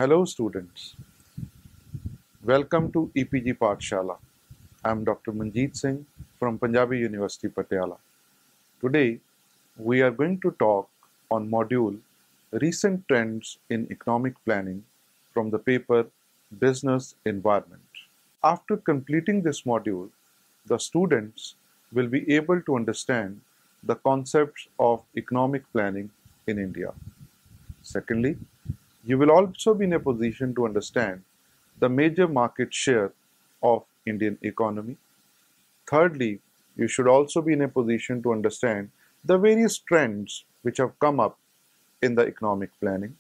Hello students, welcome to EPG Pathshala. I am Dr. Manjeet Singh from Punjabi University, Patiala. Today we are going to talk on module Recent Trends in Economic Planning from the paper Business Environment. After completing this module, the students will be able to understand the concepts of economic planning in India. Secondly, you will also be in a position to understand the major market share of Indian economy. Thirdly, you should also be in a position to understand the various trends which have come up in the economic planning.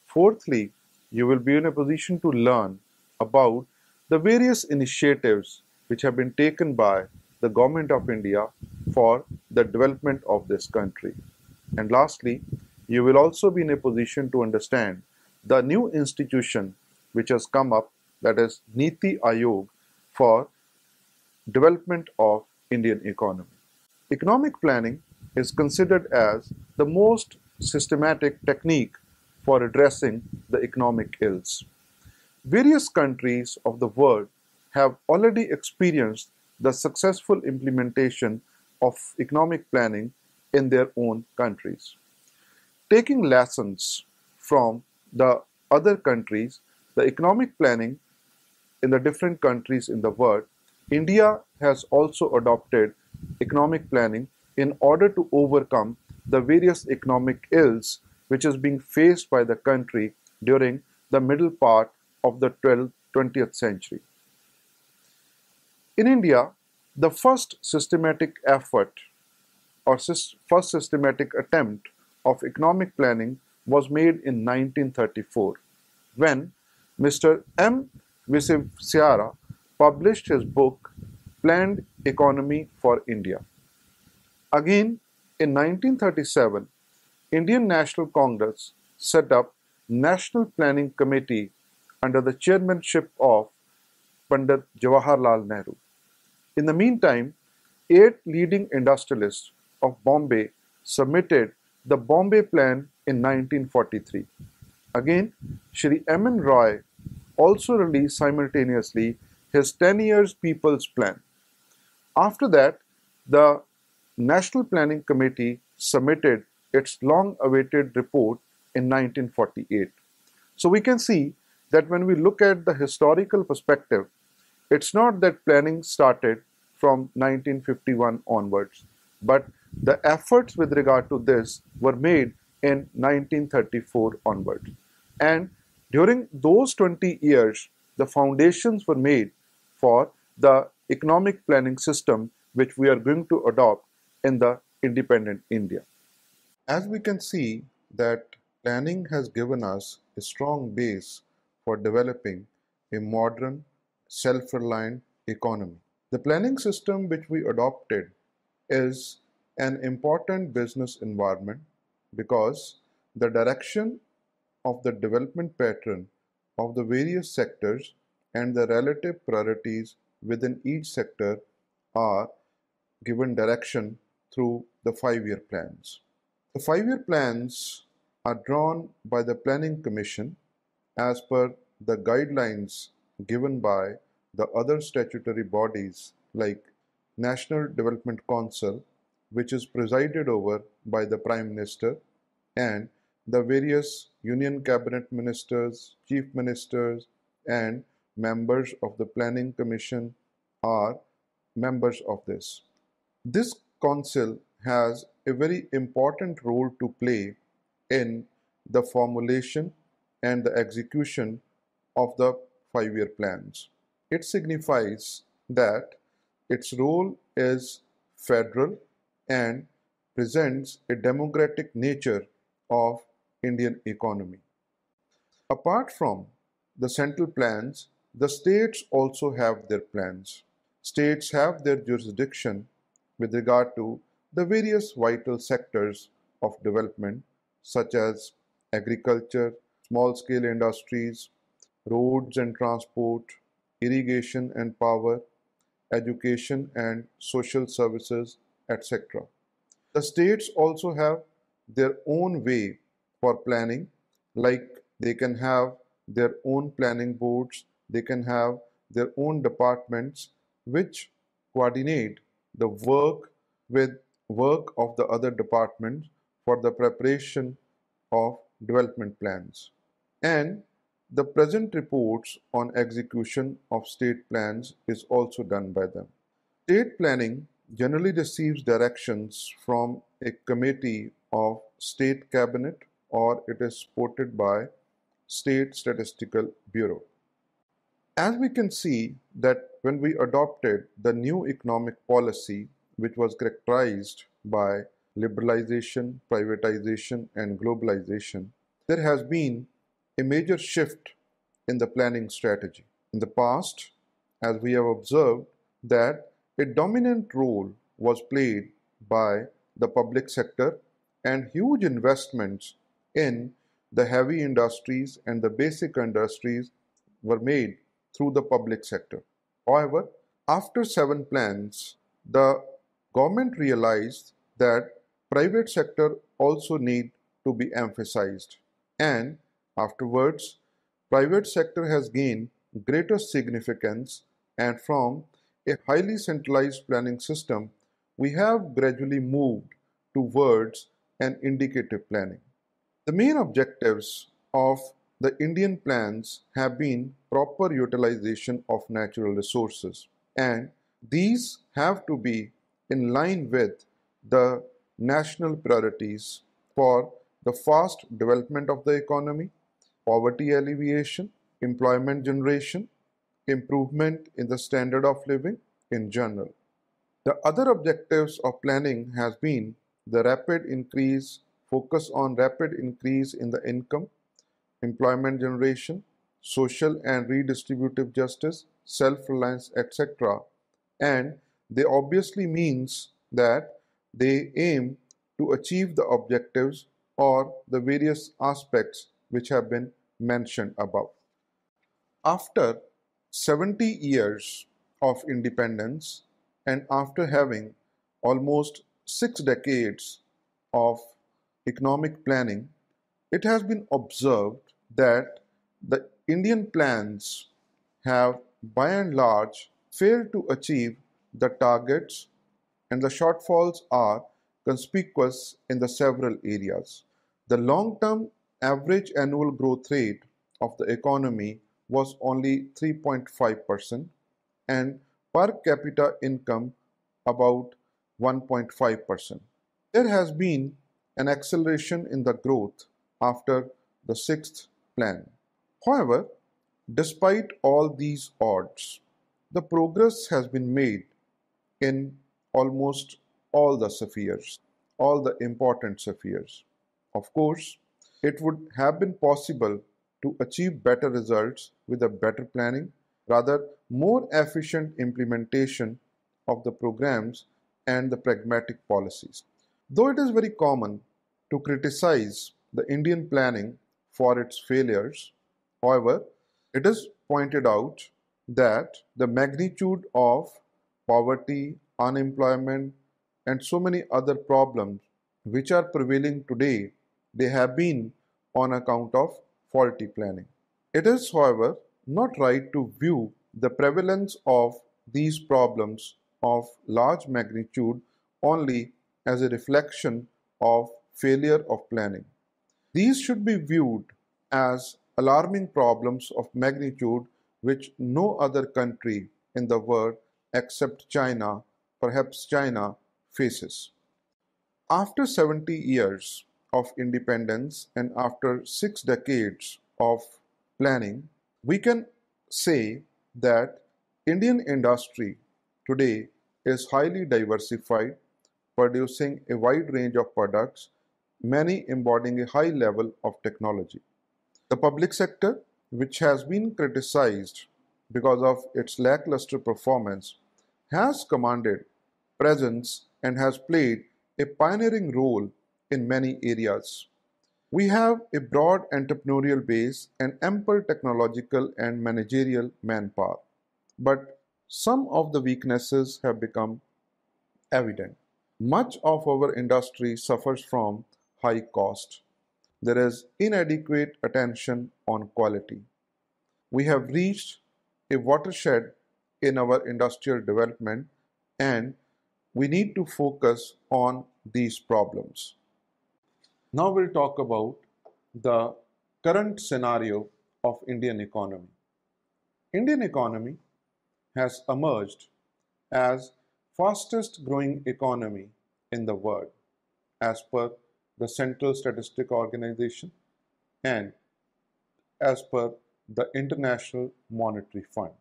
Fourthly, you will be in a position to learn about the various initiatives which have been taken by the Government of India for the development of this country. And lastly, you will also be in a position to understand the new institution which has come up, that is NITI Aayog, for development of Indian economy. Economic planning is considered as the most systematic technique for addressing the economic ills. Various countries of the world have already experienced the successful implementation of economic planning in their own countries. Taking lessons from the other countries, the economic planning in the different countries in the world, India has also adopted economic planning in order to overcome the various economic ills which is being faced by the country during the middle part of the 20th century. In India, the first systematic effort or first systematic attempt of economic planning was made in 1934 when Mr. M. Visvesvaraya published his book Planned Economy for India. Again, in 1937, Indian National Congress set up National Planning Committee under the chairmanship of Pandit Jawaharlal Nehru. In the meantime, 8 leading industrialists of Bombay submitted the Bombay Plan in 1943. Again, Shri M. N. Roy also released simultaneously his 10 years People's Plan. After that, the National Planning Committee submitted its long-awaited report in 1948. So we can see that when we look at the historical perspective, it's not that planning started from 1951 onwards, but the efforts with regard to this were made in 1934 onwards. And during those 20 years, the foundations were made for the economic planning system which we are going to adopt in the independent India. As we can see that planning has given us a strong base for developing a modern, self-reliant economy. The planning system which we adopted is an important business environment because the direction of the development pattern of the various sectors and the relative priorities within each sector are given direction through the 5-year plans. The 5-year plans are drawn by the Planning Commission as per the guidelines given by the other statutory bodies like National Development Council, which is presided over by the Prime Minister, and the various Union Cabinet Ministers, Chief Ministers, and members of the Planning Commission are members of this. This council has a very important role to play in the formulation and the execution of the 5-year plans. It signifies that its role is federal and presents a democratic nature of Indian economy. Apart from the central plans, the states also have their plans. States have their jurisdiction with regard to the various vital sectors of development such as agriculture, small-scale industries, roads and transport, irrigation and power, education and social services, etc. The states also have their own way for planning, like they can have their own planning boards, they can have their own departments which coordinate the with work of the other departments for the preparation of development plans. And the present reports on execution of state plans is also done by them. State planning generally receives directions from a committee of state cabinet or it is supported by State Statistical Bureau. As we can see that when we adopted the new economic policy, which was characterized by liberalization, privatization, and globalization, there has been a major shift in the planning strategy. In the past, as we have observed, that a dominant role was played by the public sector and huge investments in the heavy industries and the basic industries were made through the public sector. However, after seven plans, the government realized that private sector also need to be emphasized, and afterwards private sector has gained greater significance, and from a highly centralized planning system we have gradually moved towards an indicative planning. The main objectives of the Indian plans have been proper utilization of natural resources, and these have to be in line with the national priorities for the fast development of the economy, poverty alleviation, employment generation, improvement in the standard of living in general. The other objectives of planning has been the focus on rapid increase in the income, employment generation, social and redistributive justice, self-reliance, etc. And they obviously means that they aim to achieve the objectives or the various aspects which have been mentioned above. After 70 years of independence and after having almost 6 decades of economic planning, it has been observed that the Indian plans have by and large failed to achieve the targets and the shortfalls are conspicuous in the several areas. The long-term average annual growth rate of the economy was only 3.5% and per capita income about 1.5%. There has been an acceleration in the growth after the sixth plan. However, despite all these odds, the progress has been made in almost all the spheres, all the important spheres. Of course, it would have been possible to achieve better results with a better planning, rather more efficient implementation of the programs and the pragmatic policies. Though it is very common to criticize the Indian planning for its failures, however, it is pointed out that the magnitude of poverty, unemployment, and so many other problems which are prevailing today, they have been on account of faulty planning. It is, however, not right to view the prevalence of these problems of large magnitude only as a reflection of failure of planning. These should be viewed as alarming problems of magnitude which no other country in the world except China, perhaps China, faces. After 70 years of independence and after 6 decades of planning, we can say that Indian industry today is highly diversified, producing a wide range of products, many embodying a high level of technology. The public sector, which has been criticized because of its lackluster performance, has commanded presence and has played a pioneering role in many areas. We have a broad entrepreneurial base and ample technological and managerial manpower, but some of the weaknesses have become evident. Much of our industry suffers from high cost. There is inadequate attention on quality. We have reached a watershed in our industrial development, and we need to focus on these problems. Now we'll talk about the current scenario of Indian economy. Indian economy has emerged as fastest growing economy in the world as per the Central Statistic Organization and as per the International Monetary Fund.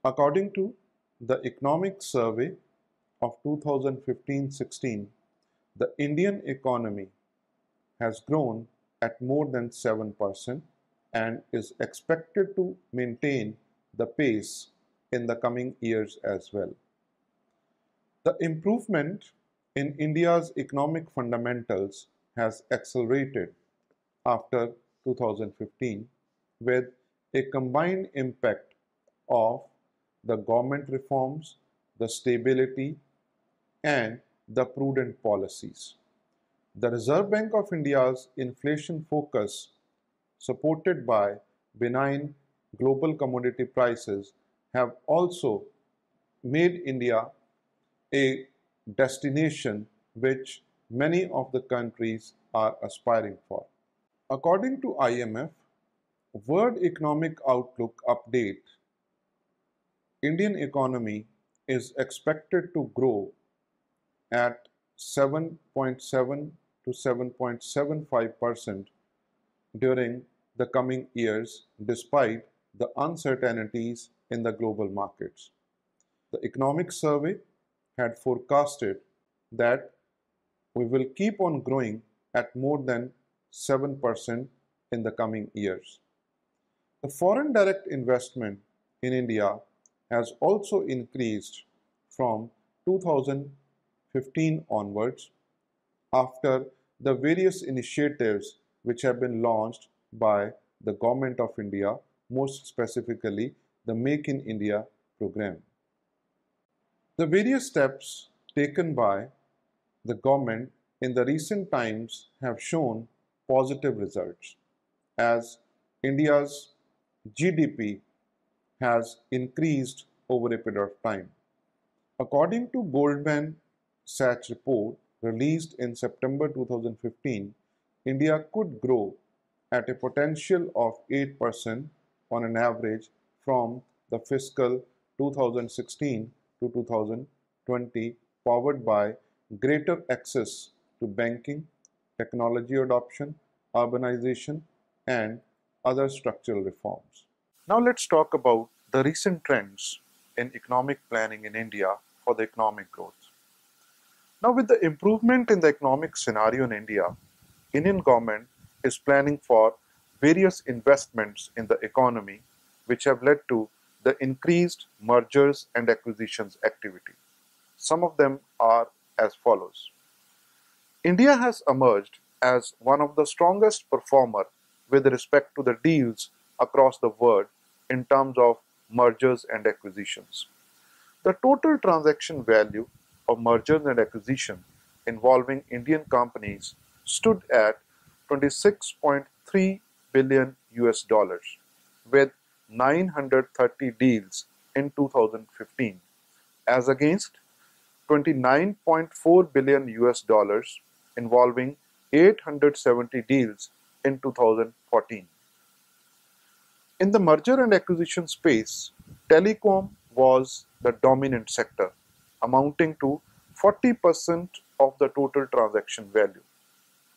According to the Economic Survey of 2015-16, the Indian economy has grown at more than 7% and is expected to maintain the pace in the coming years as well. The improvement in India's economic fundamentals has accelerated after 2015 with a combined impact of the government reforms, the stability, and the prudent policies. The Reserve Bank of India's inflation focus, supported by benign global commodity prices, have also made India a destination which many of the countries are aspiring for. According to IMF World Economic Outlook update, Indian economy is expected to grow at 7.7 to 7.75% during the coming years despite the uncertainties in the global markets. The economic survey had forecasted that we will keep on growing at more than 7% in the coming years. The foreign direct investment in India has also increased from 2015 onwards after the various initiatives which have been launched by the Government of India, most specifically the Make in India program. The various steps taken by the government in the recent times have shown positive results as India's GDP has increased over a period of time. According to Goldman Sachs report released in September 2015, India could grow at a potential of 8% on an average from the fiscal 2016 to 2020, powered by greater access to banking, technology adoption, urbanization, and other structural reforms. Now let's talk about the recent trends in economic planning in India for the economic growth. Now with the improvement in the economic scenario in India, Indian government is planning for various investments in the economy which have led to the increased mergers and acquisitions activity. Some of them are as follows. India has emerged as one of the strongest performer with respect to the deals across the world in terms of mergers and acquisitions. The total transaction value of mergers and acquisition involving Indian companies stood at 26.3 billion US dollars with 930 deals in 2015 as against 29.4 billion US dollars involving 870 deals in 2014. In the merger and acquisition space, telecom was the dominant sector, amounting to 40% of the total transaction value.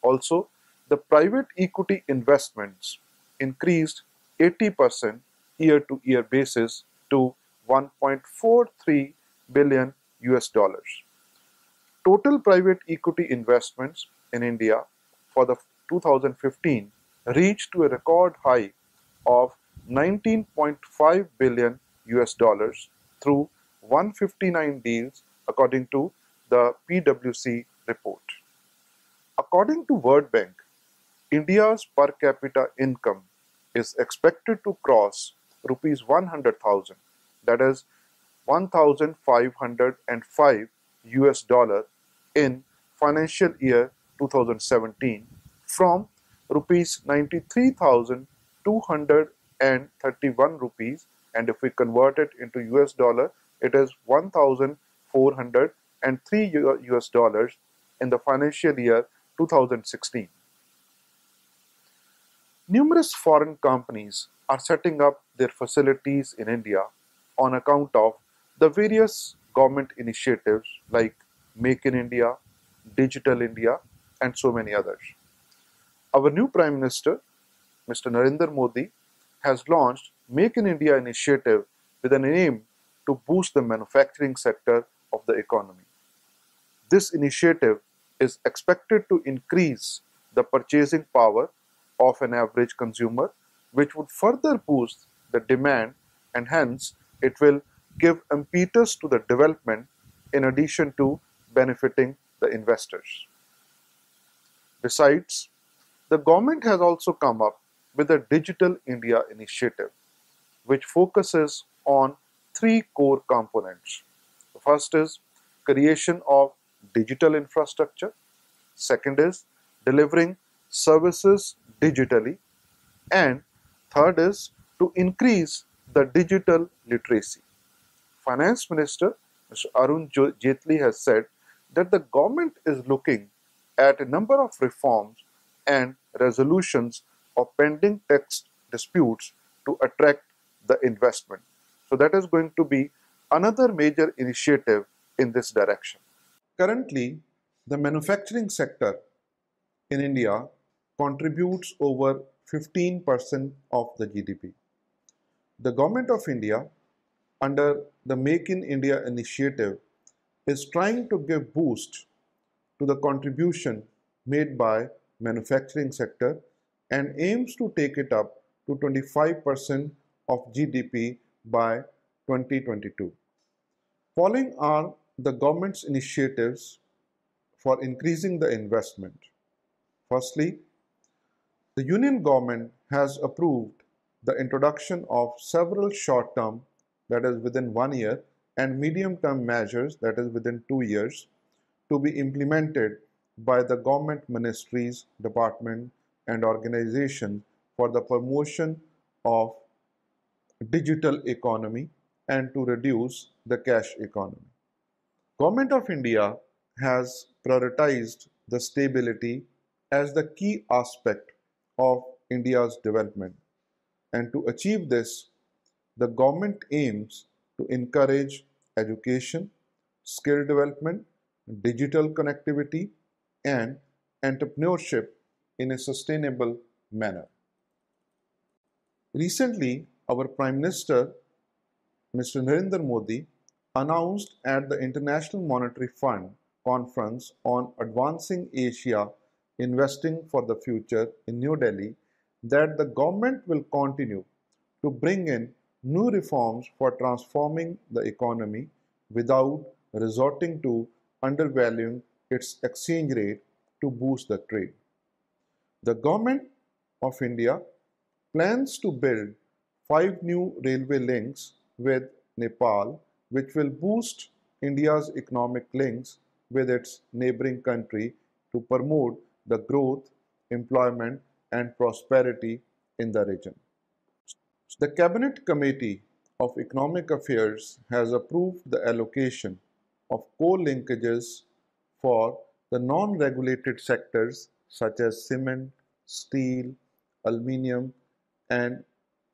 Also, the private equity investments increased 80% year-to-year basis to 1.43 billion US dollars. Total private equity investments in India for the 2015 reached to a record high of 19.5 billion US dollars through 159 deals according to the PwC report. According to World Bank, India's per capita income is expected to cross rupees 100,000, that is 1,505 US dollar in financial year 2017 from rupees 93,200 1,431 rupees, and if we convert it into US dollar, it is 1,403 US dollars in the financial year 2016. Numerous foreign companies are setting up their facilities in India on account of the various government initiatives like Make in India, Digital India, and so many others. Our new Prime Minister, Mr. Narendra Modi, has launched Make in India initiative with an aim to boost the manufacturing sector of the economy. This initiative is expected to increase the purchasing power of an average consumer, which would further boost the demand, and hence it will give impetus to the development in addition to benefiting the investors. Besides, the government has also come up with a Digital India initiative, which focuses on three core components. The first is creation of digital infrastructure, second is delivering services digitally, and third is to increase the digital literacy. Finance Minister Mr. Arun Jaitley has said that the government is looking at a number of reforms and resolutions of pending tax disputes to attract the investment. So that is going to be another major initiative in this direction. Currently, the manufacturing sector in India contributes over 15% of the GDP. The Government of India, under the Make in India initiative, is trying to give boost to the contribution made by manufacturing sector and aims to take it up to 25% of GDP by 2022. Following are the government's initiatives for increasing the investment. Firstly, the Union government has approved the introduction of several short-term, that is within 1 year, and medium-term measures, that is within 2 years, to be implemented by the government ministries, department, and organizations for the promotion of digital economy and to reduce the cash economy. Government of India has prioritized the stability as the key aspect of India's development, and to achieve this, the government aims to encourage education, skill development, digital connectivity, and entrepreneurship in a sustainable manner. Recently, our Prime Minister, Mr. Narendra Modi, announced at the International Monetary Fund conference on Advancing Asia, Investing for the Future in New Delhi that the government will continue to bring in new reforms for transforming the economy without resorting to undervaluing its exchange rate to boost the trade. The Government of India plans to build 5 new railway links with Nepal, which will boost India's economic links with its neighboring country to promote the growth, employment, and prosperity in the region. The Cabinet Committee of Economic Affairs has approved the allocation of coal linkages for the non-regulated sectors such as cement, steel, aluminium, and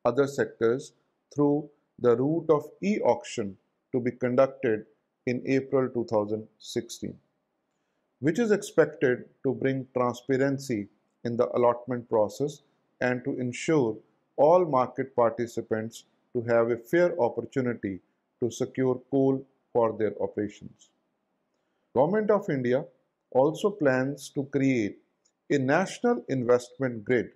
other sectors through the route of e-auction to be conducted in April 2016, which is expected to bring transparency in the allotment process and to ensure all market participants to have a fair opportunity to secure coal for their operations. Government of India also plans to create a national investment grid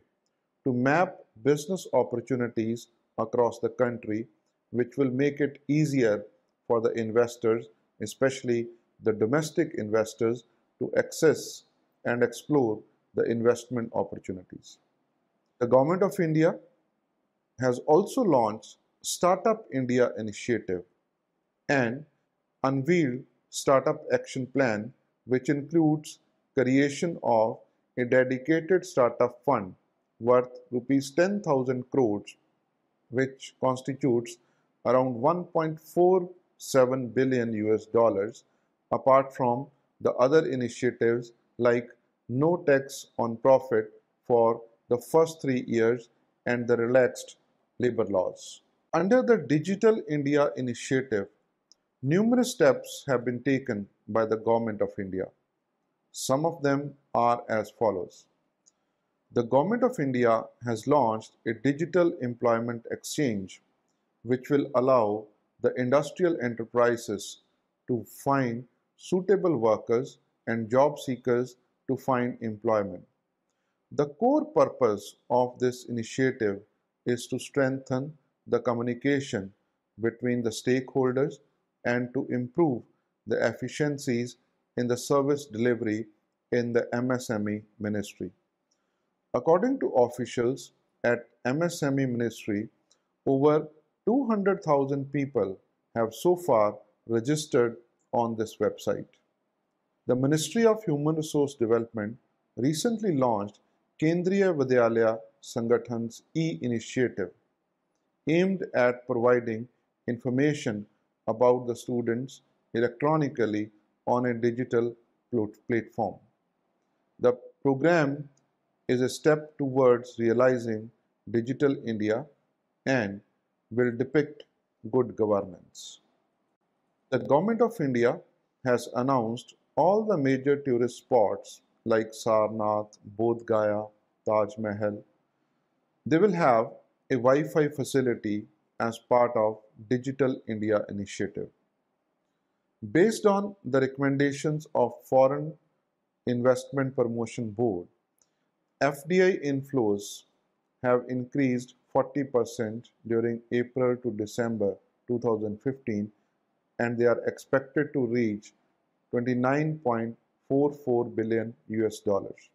to map business opportunities across the country, which will make it easier for the investors, especially the domestic investors, to access and explore the investment opportunities. The Government of India has also launched Startup India initiative and unveiled Startup Action Plan, which includes creation of a dedicated startup fund worth rupees 10,000 crores which constitutes around 1.47 billion US dollars, apart from the other initiatives like no tax on profit for the first 3 years and the relaxed labor laws. Under the Digital India initiative, numerous steps have been taken by the Government of India. Some of them are as follows. The Government of India has launched a digital employment exchange which will allow the industrial enterprises to find suitable workers and job seekers to find employment. The core purpose of this initiative is to strengthen the communication between the stakeholders and to improve the efficiencies in the service delivery in the MSME ministry. According to officials at MSME Ministry, over 200,000 people have so far registered on this website. The Ministry of Human Resource Development recently launched Kendriya Vidyalaya Sangathan's e-initiative, aimed at providing information about the students electronically on a digital platform. The program is a step towards realizing Digital India and will depict good governance. The Government of India has announced all the major tourist spots like Sarnath, Bodh Gaya, Taj Mahal. They will have a Wi-Fi facility as part of Digital India initiative. Based on the recommendations of Foreign Investment Promotion Board, FDI inflows have increased 40% during April to December 2015 and they are expected to reach 29.44 billion US dollars.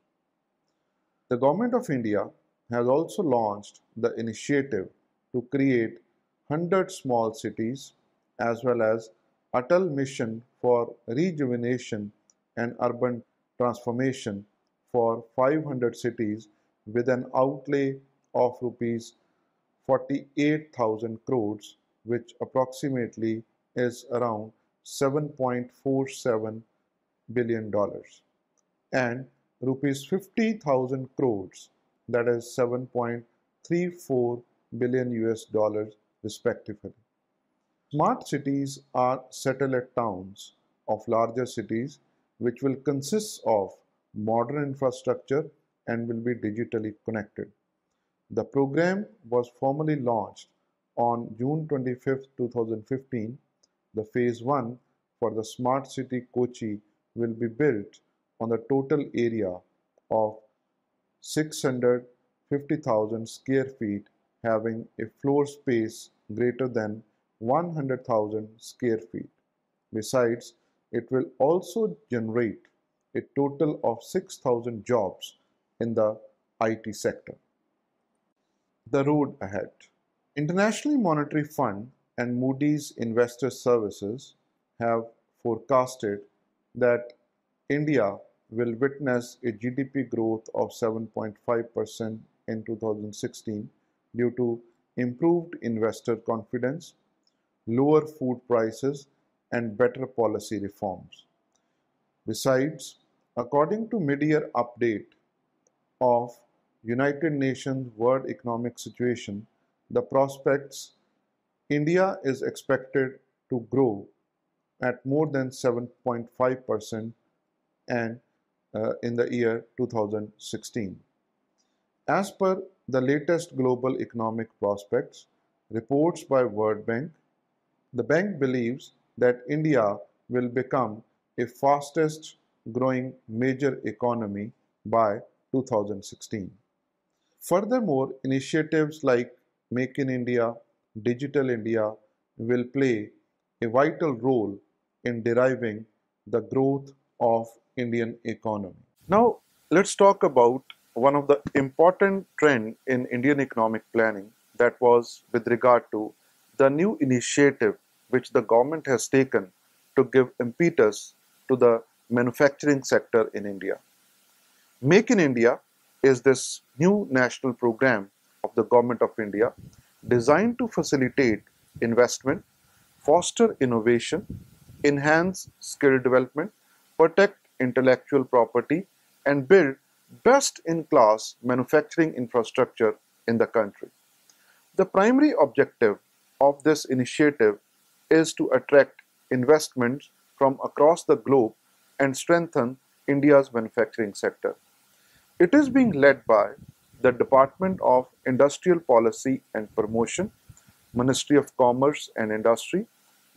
The Government of India has also launched the initiative to create 100 small cities as well as Atal Mission for Rejuvenation and Urban Transformation for 500 cities with an outlay of rupees 48,000 crores, which approximately is around $7.47 billion, and rupees 50,000 crores, that is 7.34 billion US dollars respectively. Smart cities are satellite towns of larger cities which will consist of modern infrastructure and will be digitally connected. The program was formally launched on June 25, 2015. The phase 1 for the smart city Kochi will be built on the total area of 650,000 square feet, having a floor space greater than 100,000 square feet. Besides, it will also generate a total of 6,000 jobs in the IT sector. The road ahead. International Monetary Fund and Moody's Investor Services have forecasted that India will witness a GDP growth of 7.5% in 2016 due to improved investor confidence, lower food prices, and better policy reforms. Besides, according to mid-year update of United Nations World Economic Situation, the prospects India is expected to grow at more than 7.5% and in the year 2016. As per the latest global economic prospects, reports by World Bank, the bank believes that India will become a fastest growing major economy by 2016. Furthermore, initiatives like Make in India, Digital India will play a vital role in deriving the growth of Indian economy. Now, let's talk about one of the important trend in Indian economic planning, that was with regard to the new initiative which the government has taken to give impetus to the manufacturing sector in India. Make in India is this new national program of the Government of India designed to facilitate investment, foster innovation, enhance skill development, protect intellectual property, and build best-in-class manufacturing infrastructure in the country. The primary objective of this initiative is to attract investments from across the globe and strengthen India's manufacturing sector. It is being led by the Department of Industrial Policy and Promotion, Ministry of Commerce and Industry,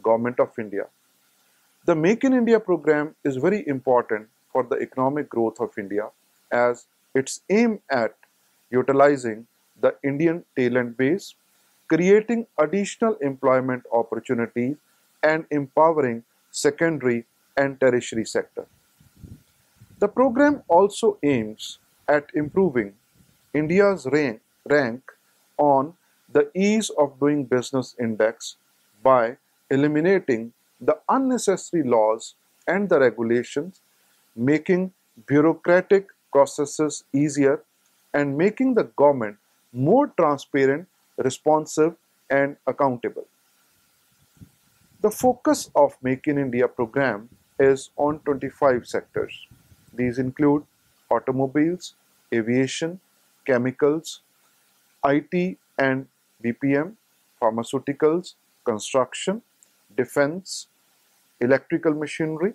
Government of India. The Make in India program is very important for the economic growth of India as it's aimed at utilizing the Indian talent base, creating additional employment opportunities, and empowering secondary and tertiary sector. The program also aims at improving India's rank on the Ease of Doing Business Index by eliminating the unnecessary laws and the regulations, making bureaucratic processes easier, and making the government more transparent, responsive, and accountable. The focus of Make in India program is on 25 sectors. These include automobiles, aviation, chemicals, IT and BPM, pharmaceuticals, construction, defense, electrical machinery,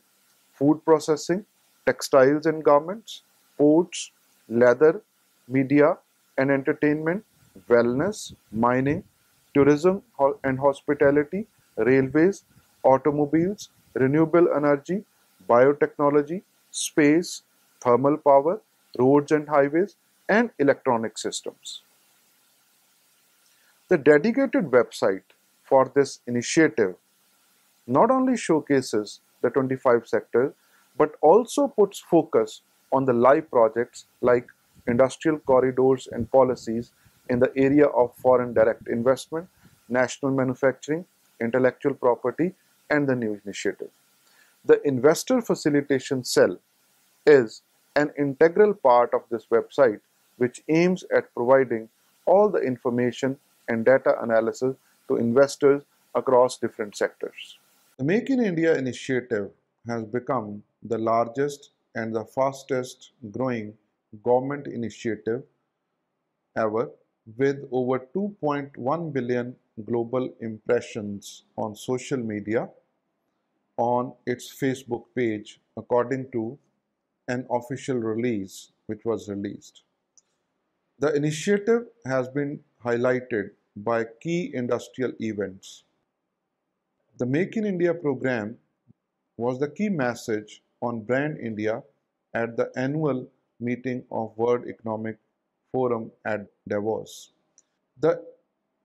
food processing, textiles and garments, ports, leather, media and entertainment, wellness, mining, tourism and hospitality, railways, automobiles, renewable energy, biotechnology, space, thermal power, roads and highways, and electronic systems. The dedicated website for this initiative not only showcases the 25 sectors but also puts focus on the live projects like industrial corridors and policies in the area of foreign direct investment, national manufacturing, intellectual property, and the new initiative. The investor facilitation cell is an integral part of this website which aims at providing all the information and data analysis to investors across different sectors. The Make in India initiative has become the largest and the fastest growing government initiative ever, with over 2.1 billion global impressions on social media on its Facebook page, according to an official release which was released. The initiative has been highlighted by key industrial events. The Make in India program was the key message on Brand India at the annual meeting of World Economic Forum at Davos. The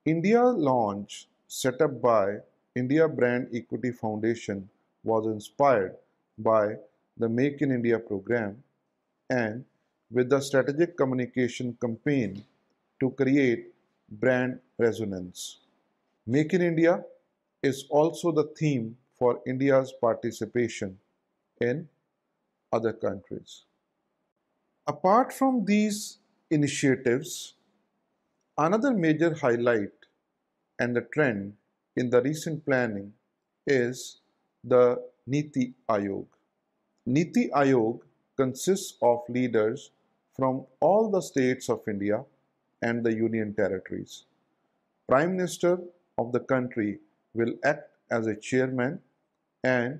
India launch set up by India Brand Equity Foundation was inspired by the Make in India program and with the strategic communication campaign to create brand resonance. Make in India is also the theme for India's participation in other countries. Apart from these initiatives, another major highlight and the trend in the recent planning is the NITI Aayog. NITI Aayog consists of leaders from all the states of India and the union territories. Prime Minister of the country will act as a chairman and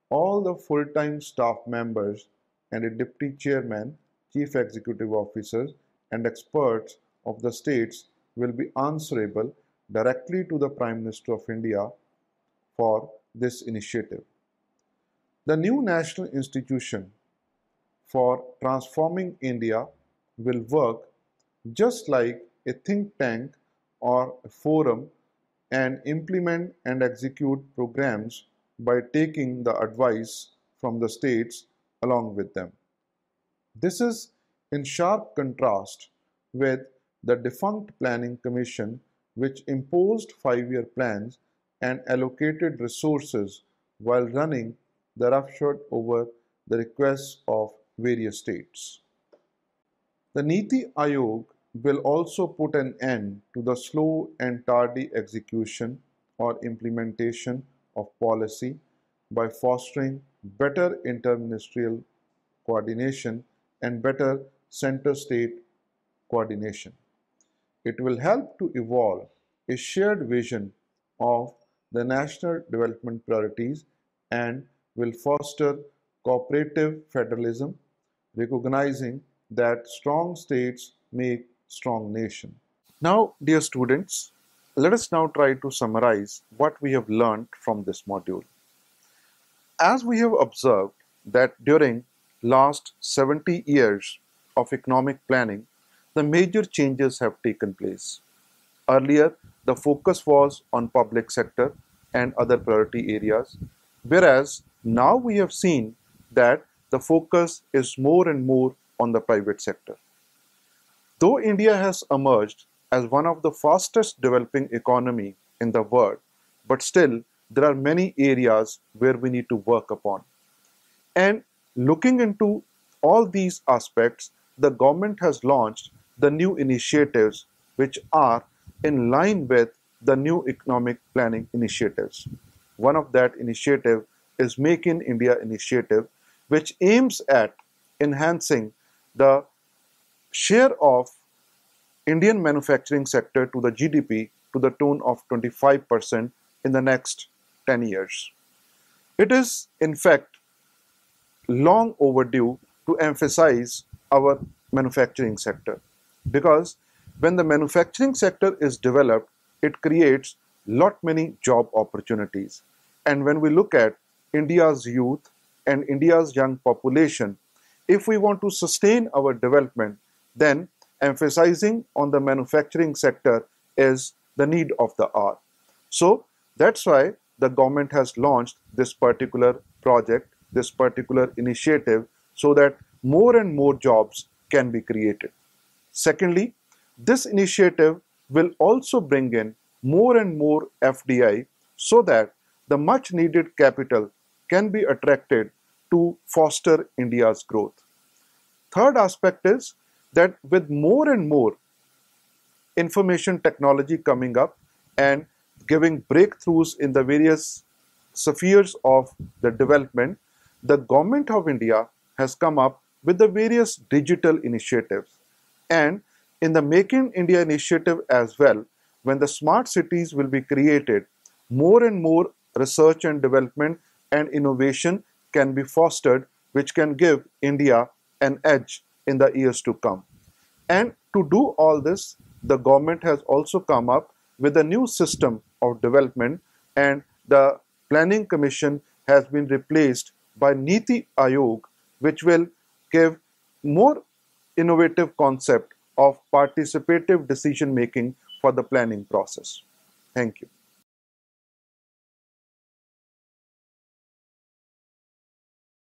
all the full-time staff members and a deputy chairman, chief executive officers and experts of the states will be answerable directly to the Prime Minister of India for this initiative. The new National Institution for Transforming India will work just like a think tank or a forum and implement and execute programs by taking the advice from the states along with them. This is in sharp contrast with the defunct Planning Commission, which imposed 5-year plans and allocated resources while running the roughshod over the requests of various states. The NITI Aayog will also put an end to the slow and tardy execution or implementation of policy by fostering better interministerial coordination and better center-state coordination. It will help to evolve a shared vision of the national development priorities and will foster cooperative federalism, recognizing that strong states make strong nations. Now, dear students, let us now try to summarize what we have learned from this module. As we have observed that during last 70 years of economic planning, the major changes have taken place. Earlier, the focus was on public sector and other priority areas, whereas now we have seen that the focus is more and more on the private sector. Though India has emerged as one of the fastest developing economy in the world, but still there are many areas where we need to work upon. And looking into all these aspects, the government has launched the new initiatives which are in line with the new economic planning initiatives. One of that initiative is Make in India initiative, which aims at enhancing the share of Indian manufacturing sector to the GDP to the tune of 25% in the next 10 years. It is, in fact, long overdue to emphasize our manufacturing sector, because when the manufacturing sector is developed, it creates lot many job opportunities. And when we look at India's youth and India's young population, if we want to sustain our development, then emphasizing on the manufacturing sector is the need of the hour. So that's why the government has launched this particular project, this particular initiative, so that more and more jobs can be created. Secondly, this initiative will also bring in more and more FDI so that the much needed capital can be attracted to foster India's growth. Third aspect is that with more and more information technology coming up and giving breakthroughs in the various spheres of the development, the government of India has come up with the various digital initiatives. And in the Make in India initiative as well, when the smart cities will be created, more and more research and development and innovation can be fostered, which can give India an edge in the years to come. And to do all this, the government has also come up with a new system of development, and the Planning Commission has been replaced by NITI Aayog, which will give more innovative concept of participative decision making for the planning process. Thank you.